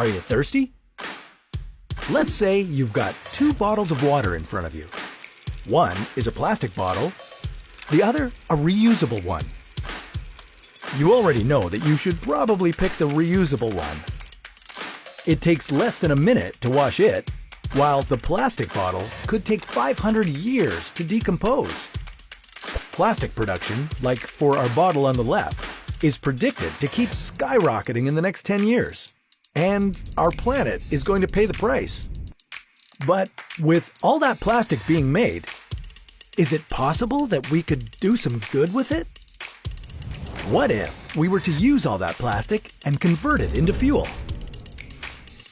Are you thirsty? Let's say you've got two bottles of water in front of you. One is a plastic bottle, the other a reusable one. You already know that you should probably pick the reusable one. It takes less than a minute to wash it, while the plastic bottle could take 500 years to decompose. Plastic production, like for our bottle on the left, is predicted to keep skyrocketing in the next 10 years. And our planet is going to pay the price. But with all that plastic being made, is it possible that we could do some good with it? What if we were to use all that plastic and convert it into fuel?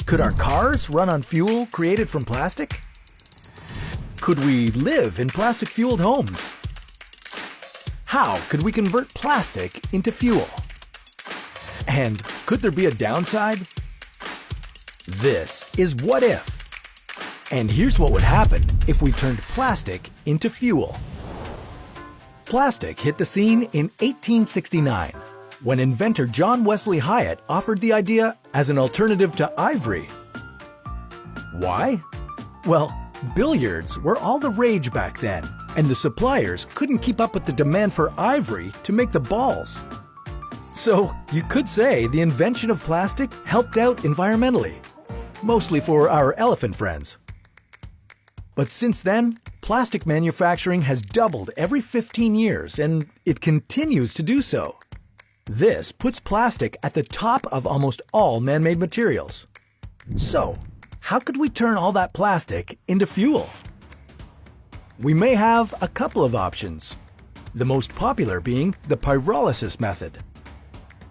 Could our cars run on fuel created from plastic? Could we live in plastic-fueled homes? How could we convert plastic into fuel? And could there be a downside? This is What If. And here's what would happen if we turned plastic into fuel. Plastic hit the scene in 1869, when inventor John Wesley Hyatt offered the idea as an alternative to ivory. Why? Well, billiards were all the rage back then, and the suppliers couldn't keep up with the demand for ivory to make the balls. So you could say the invention of plastic helped out environmentally, mostly for our elephant friends. But since then, plastic manufacturing has doubled every 15 years, and it continues to do so. This puts plastic at the top of almost all man-made materials. So, how could we turn all that plastic into fuel? We may have a couple of options, the most popular being the pyrolysis method.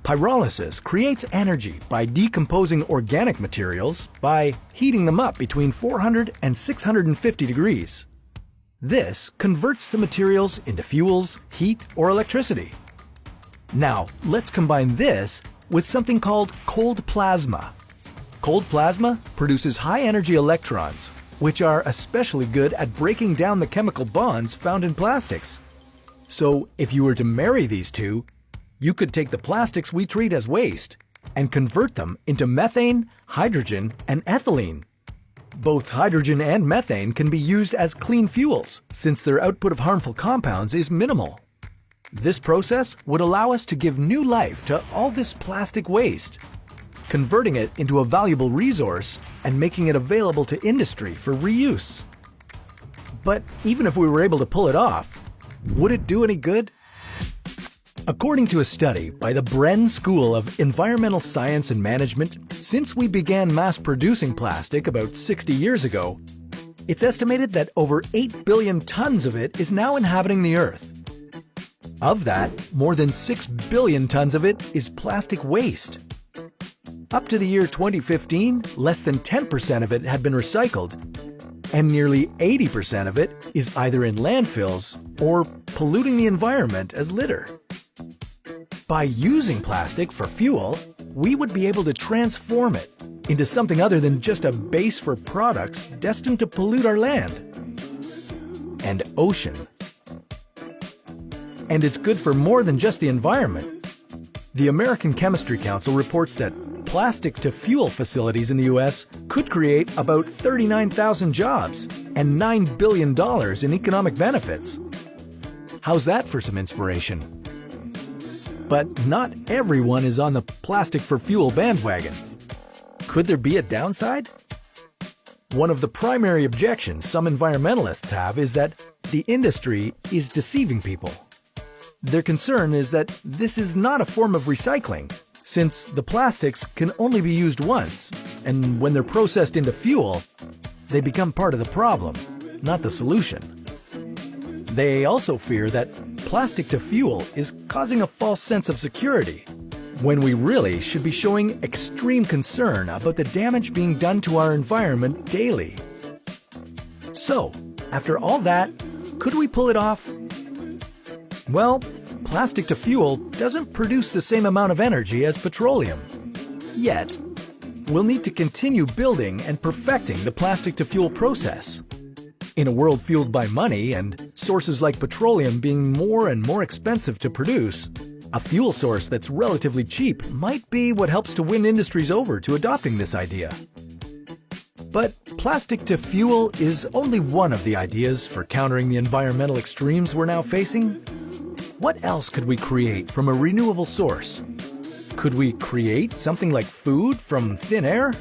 Pyrolysis creates energy by decomposing organic materials by heating them up between 400 and 650 degrees. This converts the materials into fuels, heat, or electricity. Now, let's combine this with something called cold plasma. Cold plasma produces high-energy electrons, which are especially good at breaking down the chemical bonds found in plastics. So, if you were to marry these two, you could take the plastics we treat as waste and convert them into methane, hydrogen, and ethylene. Both hydrogen and methane can be used as clean fuels, since their output of harmful compounds is minimal. This process would allow us to give new life to all this plastic waste, converting it into a valuable resource and making it available to industry for reuse. But even if we were able to pull it off, would it do any good? According to a study by the Bren School of Environmental Science and Management, since we began mass-producing plastic about 60 years ago, it's estimated that over 8 billion tons of it is now inhabiting the Earth. Of that, more than 6 billion tons of it is plastic waste. Up to the year 2015, less than 10% of it had been recycled, and nearly 80% of it is either in landfills or polluting the environment as litter. By using plastic for fuel, we would be able to transform it into something other than just a base for products destined to pollute our land and ocean. And it's good for more than just the environment. The American Chemistry Council reports that plastic-to-fuel facilities in the U.S. could create about 39,000 jobs and $9 billion in economic benefits. How's that for some inspiration? But not everyone is on the plastic-for-fuel bandwagon. Could there be a downside? One of the primary objections some environmentalists have is that the industry is deceiving people. Their concern is that this is not a form of recycling, since the plastics can only be used once, and when they're processed into fuel, they become part of the problem, not the solution. They also fear that plastic to fuel is causing a false sense of security, when we really should be showing extreme concern about the damage being done to our environment daily. So, after all that, could we pull it off? Well, plastic to fuel doesn't produce the same amount of energy as petroleum. Yet, we'll need to continue building and perfecting the plastic to fuel process. In a world fueled by money and sources like petroleum being more and more expensive to produce, A fuel source that's relatively cheap might be what helps to win industries over to adopting this idea. But plastic to fuel is only one of the ideas for countering the environmental extremes we're now facing. What else could we create from a renewable source? Could we create something like food from thin air?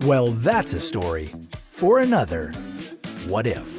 Well, that's a story for another What If.